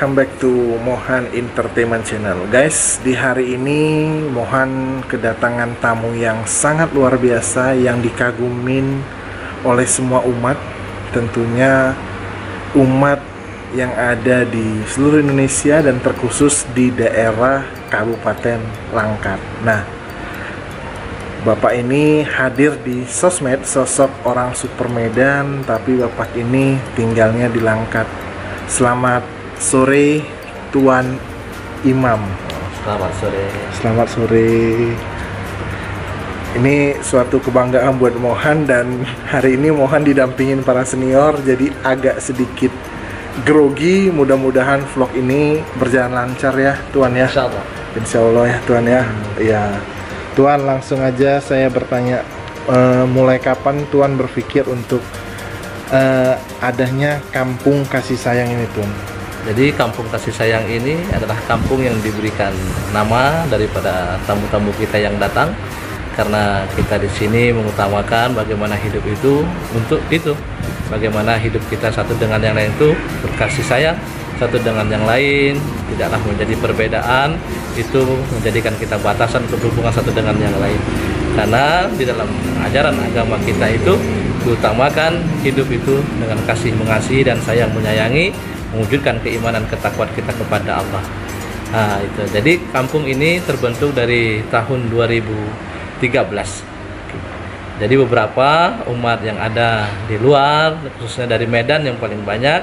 welcome back to Mohan Entertainment Channel. Guys, di hari ini Mohan kedatangan tamu yang sangat luar biasa yang dikagumin oleh semua umat, tentunya umat yang ada di seluruh Indonesia dan terkhusus di daerah Kabupaten Langkat. Nah, Bapak ini hadir di sosmed, sosok orang super Medan, tapi Bapak ini tinggalnya di Langkat. Selamat sore, Tuan Imam. Selamat sore. Selamat sore. Ini suatu kebanggaan buat Mohan, dan hari ini Mohan didampingin para senior, jadi agak sedikit grogi. Mudah-mudahan vlog ini berjalan lancar ya, Tuan ya. Insya Allah. Insya Allah ya, Tuan ya. Ya. Tuan, langsung aja saya bertanya, mulai kapan Tuan berpikir untuk adanya kampung kasih sayang ini, Tuan? Jadi kampung kasih sayang ini adalah kampung yang diberikan nama daripada tamu-tamu kita yang datang, karena kita di sini mengutamakan bagaimana hidup itu untuk itu, bagaimana hidup kita satu dengan yang lain itu berkasih sayang, satu dengan yang lain tidaklah menjadi perbedaan, itu menjadikan kita batasan untuk hubungan satu dengan yang lain. Karena di dalam ajaran agama kita itu diutamakan hidup itu dengan kasih mengasihi dan sayang menyayangi, mewujudkan keimanan ketakwaan kita kepada Allah. Nah, itu. Jadi kampung ini terbentuk dari tahun 2013. Jadi beberapa umat yang ada di luar, khususnya dari Medan yang paling banyak,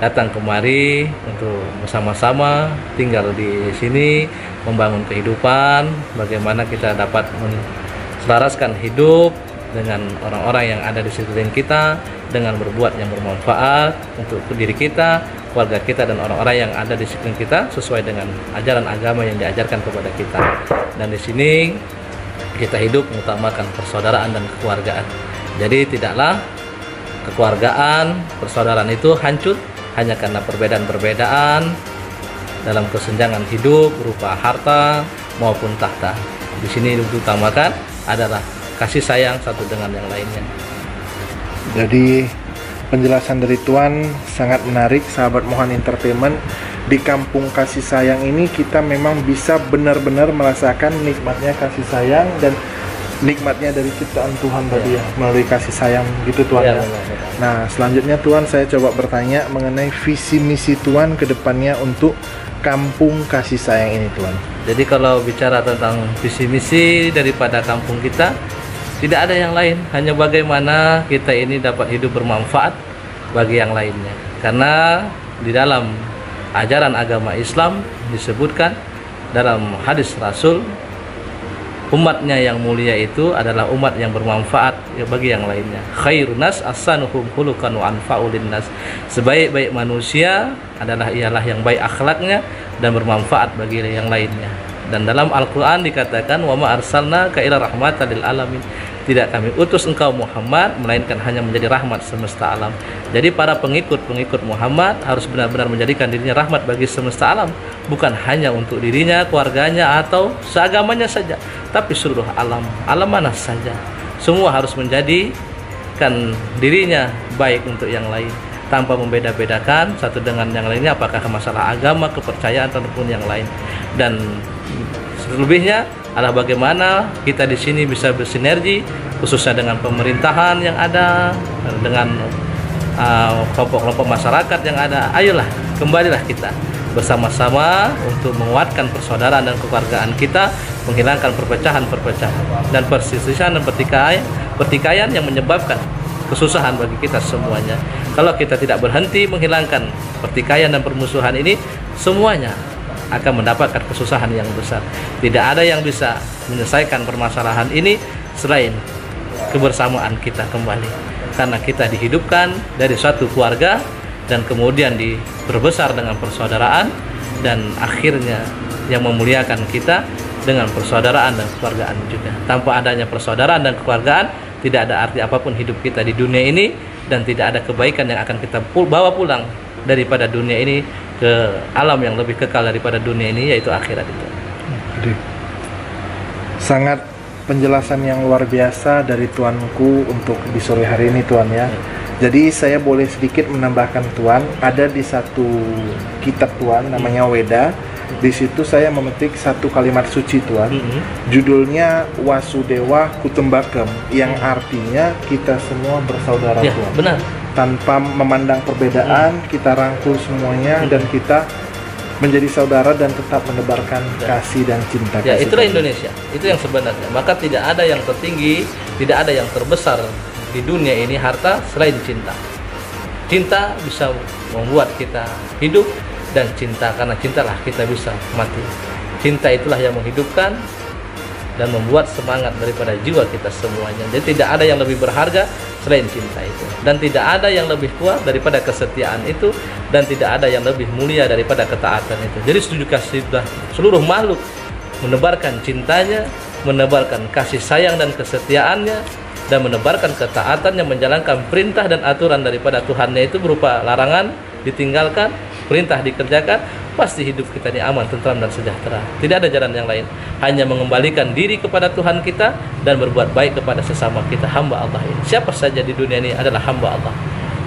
datang kemari untuk bersama-sama tinggal di sini, membangun kehidupan, bagaimana kita dapat menselaraskan hidup dengan orang-orang yang ada di sekeliling kita, dengan berbuat yang bermanfaat untuk diri kita, keluarga kita, dan orang-orang yang ada di sekeliling kita sesuai dengan ajaran agama yang diajarkan kepada kita. Dan di sini kita hidup mengutamakan persaudaraan dan kekeluargaan. Jadi tidaklah kekeluargaan, persaudaraan itu hancur hanya karena perbedaan-perbedaan dalam kesenjangan hidup berupa harta maupun tahta. Di sini diutamakan adalah kasih sayang satu dengan yang lainnya. Jadi penjelasan dari Tuan sangat menarik, sahabat Mohan Entertainment. Di kampung kasih sayang ini kita memang bisa benar-benar merasakan nikmatnya kasih sayang dan nikmatnya dari ciptaan Tuhan tadi ya, melalui kasih sayang gitu, Tuan ya. Nah, selanjutnya Tuan, saya coba bertanya mengenai visi misi Tuan ke depannya untuk kampung kasih sayang ini, Tuan. Jadi kalau bicara tentang visi misi daripada kampung kita, tidak ada yang lain, hanya bagaimana kita ini dapat hidup bermanfaat bagi yang lainnya. Karena di dalam ajaran agama Islam disebutkan dalam hadis Rasul, umatnya yang mulia itu adalah umat yang bermanfaat bagi yang lainnya. Khairun nas ahsanuhum khuluqan wa anfa'u linnas. Sebaik-baik manusia ialah yang baik akhlaknya dan bermanfaat bagi yang lainnya. Dan dalam Al-Qur'an dikatakan, wa ma arsalnaka illa rahmatan lil alamin. Tidak kami utus engkau Muhammad melainkan hanya menjadi rahmat semesta alam. Jadi para pengikut Muhammad harus benar-benar menjadikan dirinya rahmat bagi semesta alam, bukan hanya untuk dirinya, keluarganya, atau seagamanya saja, tapi seluruh alam mana saja. Semua harus menjadikan dirinya baik untuk yang lain, tanpa membeda-bedakan satu dengan yang lainnya, apakah masalah agama, kepercayaan, ataupun yang lain. Dan selebihnya adalah bagaimana kita di sini bisa bersinergi, khususnya dengan pemerintahan yang ada, dengan kelompok-kelompok masyarakat yang ada. Ayolah, kembalilah kita bersama-sama untuk menguatkan persaudaraan dan kekeluargaan kita, menghilangkan perpecahan-perpecahan dan perselisihan dan pertikaian yang menyebabkan kesusahan bagi kita semuanya. Kalau kita tidak berhenti menghilangkan pertikaian dan permusuhan ini, semuanya akan mendapatkan kesusahan yang besar. Tidak ada yang bisa menyelesaikan permasalahan ini selain kebersamaan kita kembali, karena kita dihidupkan dari suatu keluarga dan kemudian diperbesar dengan persaudaraan, dan akhirnya yang memuliakan kita dengan persaudaraan dan kekeluargaan juga. Tanpa adanya persaudaraan dan kekeluargaan, tidak ada arti apapun hidup kita di dunia ini, dan tidak ada kebaikan yang akan kita bawa pulang daripada dunia ini ke alam yang lebih kekal daripada dunia ini, yaitu akhirat itu. Jadi, sangat penjelasan yang luar biasa dari Tuanku untuk di sore hari ini, Tuan ya. Jadi saya boleh sedikit menambahkan Tuan, ada di satu kitab Tuan namanya Weda. Di situ saya memetik satu kalimat suci Tuan. Judulnya Wasudewa Kutumbakem, yang artinya kita semua bersaudara Ya, Tuan. benar. Tanpa memandang perbedaan, kita rangkul semuanya dan kita menjadi saudara dan tetap menebarkan kasih dan cinta. Ya, kasih itulah Tuhan. Indonesia. Itu yang sebenarnya. Maka tidak ada yang tertinggi, tidak ada yang terbesar di dunia ini harta selain cinta. Cinta bisa membuat kita hidup, dan cinta, karena cintalah kita bisa mati. Cinta itulah yang menghidupkan dan membuat semangat daripada jiwa kita semuanya. Jadi tidak ada yang lebih berharga selain cinta itu, dan tidak ada yang lebih kuat daripada kesetiaan itu, dan tidak ada yang lebih mulia daripada ketaatan itu. Jadi sudah seluruh makhluk menebarkan cintanya, menebarkan kasih sayang dan kesetiaannya, dan menebarkan ketaatannya, menjalankan perintah dan aturan daripada Tuhannya itu berupa larangan ditinggalkan, perintah dikerjakan, pasti hidup kita ini aman, tentram dan sejahtera. Tidak ada jalan yang lain, hanya mengembalikan diri kepada Tuhan kita dan berbuat baik kepada sesama kita, hamba Allah ini. Siapa saja di dunia ini adalah hamba Allah.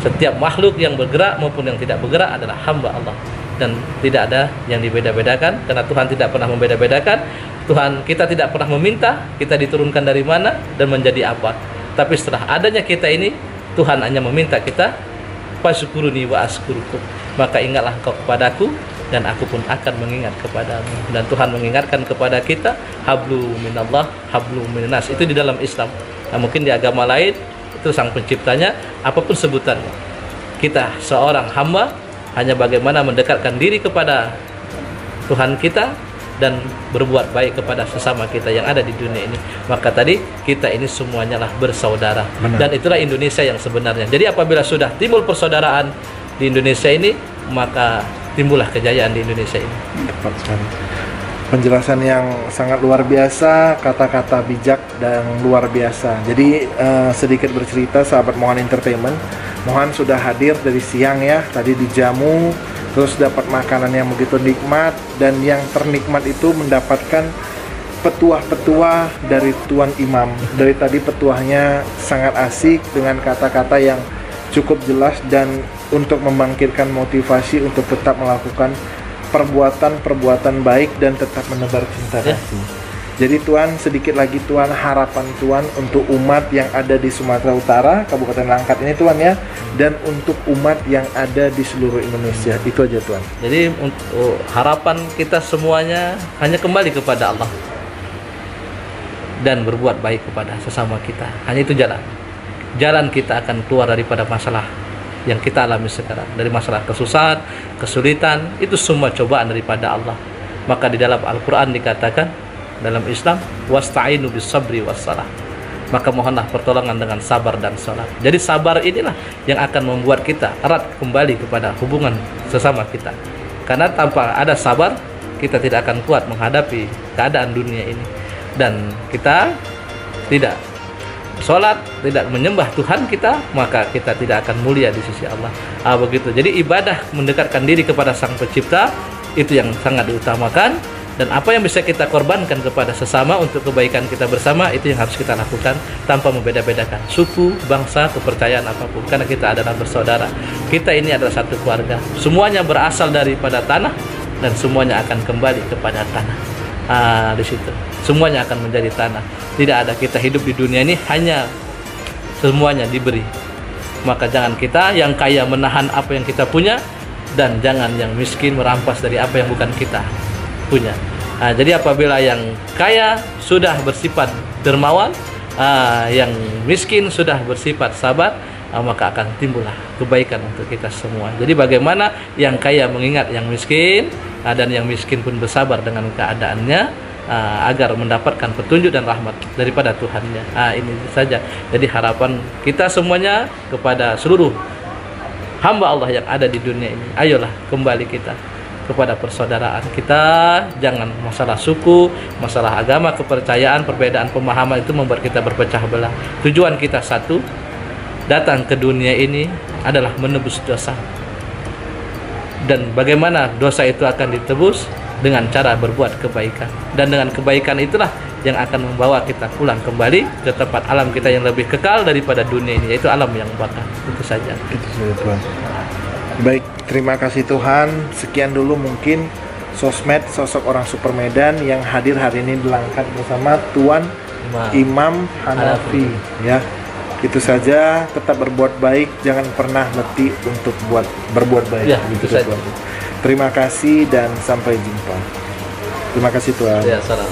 Setiap makhluk yang bergerak maupun yang tidak bergerak adalah hamba Allah, dan tidak ada yang dibeda-bedakan, karena Tuhan tidak pernah membeda-bedakan. Tuhan kita tidak pernah meminta kita diturunkan dari mana dan menjadi apa, tapi setelah adanya kita ini, Tuhan hanya meminta kita fasyukuruni wa askurukum, maka ingatlah engkau kepadaku dan aku pun akan mengingat kepadamu. Dan Tuhan mengingatkan kepada kita, hablu minallah hablu minnas, itu di dalam Islam. Nah, mungkin di agama lain itu sang penciptanya, apapun sebutannya, kita seorang hamba hanya bagaimana mendekatkan diri kepada Tuhan kita dan berbuat baik kepada sesama kita yang ada di dunia ini. Maka tadi kita ini semuanya lah bersaudara. Benar. Dan itulah Indonesia yang sebenarnya. Jadi apabila sudah timbul persaudaraan di Indonesia ini, maka timbullah kejayaan di Indonesia ini. Tepat sekali. Penjelasan yang sangat luar biasa, kata-kata bijak dan luar biasa. Jadi sedikit bercerita sahabat Mohan Entertainment, Mohan sudah hadir dari siang ya, tadi dijamu, terus dapat makanan yang begitu nikmat, dan yang ternikmat itu mendapatkan petuah-petuah dari Tuan Imam. Dari tadi petuahnya sangat asik dengan kata-kata yang cukup jelas dan untuk membangkitkan motivasi untuk tetap melakukan perbuatan-perbuatan baik dan tetap menebar cinta kasih. Jadi Tuan, sedikit lagi Tuan, harapan Tuan untuk umat yang ada di Sumatera Utara, Kabupaten Langkat ini Tuan ya, dan untuk umat yang ada di seluruh Indonesia. Itu aja Tuan. Jadi untuk harapan kita semuanya hanya kembali kepada Allah dan berbuat baik kepada sesama kita. Hanya itu jalan kita akan keluar daripada masalah yang kita alami sekarang, dari masalah kesusahan, kesulitan, itu semua cobaan daripada Allah. Maka di dalam Al-Quran dikatakan, dalam Islam, wasta'inu bis sabri wassalah, maka mohonlah pertolongan dengan sabar dan salat. Jadi sabar inilah yang akan membuat kita erat kembali kepada hubungan sesama kita, karena tanpa ada sabar kita tidak akan kuat menghadapi keadaan dunia ini, dan kita tidak sholat, tidak menyembah Tuhan kita, maka kita tidak akan mulia di sisi Allah. Begitu. Jadi ibadah mendekatkan diri kepada Sang Pencipta itu yang sangat diutamakan, dan apa yang bisa kita korbankan kepada sesama untuk kebaikan kita bersama, itu yang harus kita lakukan tanpa membeda-bedakan suku, bangsa, kepercayaan apapun, karena kita adalah bersaudara. Kita ini adalah satu keluarga. Semuanya berasal daripada tanah dan semuanya akan kembali kepada tanah. Di situ semuanya akan menjadi tanah. Tidak ada kita hidup di dunia ini hanya semuanya diberi. Maka jangan kita yang kaya menahan apa yang kita punya, dan jangan yang miskin merampas dari apa yang bukan kita punya. Jadi apabila yang kaya sudah bersifat dermawan, yang miskin sudah bersifat sabar, maka akan timbullah kebaikan untuk kita semua. Jadi bagaimana yang kaya mengingat yang miskin, dan yang miskin pun bersabar dengan keadaannya, agar mendapatkan petunjuk dan rahmat daripada Tuhannya. Ini saja. Jadi harapan kita semuanya kepada seluruh hamba Allah yang ada di dunia ini, ayolah kembali kita kepada persaudaraan kita. Jangan masalah suku, masalah agama, kepercayaan, perbedaan pemahaman itu membuat kita berpecah belah. Tujuan kita satu, datang ke dunia ini adalah menebus dosa. Dan bagaimana dosa itu akan ditebus? Dengan cara berbuat kebaikan. Dan dengan kebaikan itulah yang akan membawa kita pulang kembali ke tempat alam kita yang lebih kekal daripada dunia ini, yaitu alam yang baka. Itu saja. Itu saja Tuhan. Baik, terima kasih Tuhan. Sekian dulu mungkin sosmed sosok orang Super Medan yang hadir hari ini dilengkap bersama Tuan Imam Hanafi. Ya, itu saja. Tetap berbuat baik, jangan pernah letih untuk berbuat baik. Ya, itu saja. Terima kasih dan sampai jumpa. Terima kasih Tuhan. Ya, salam.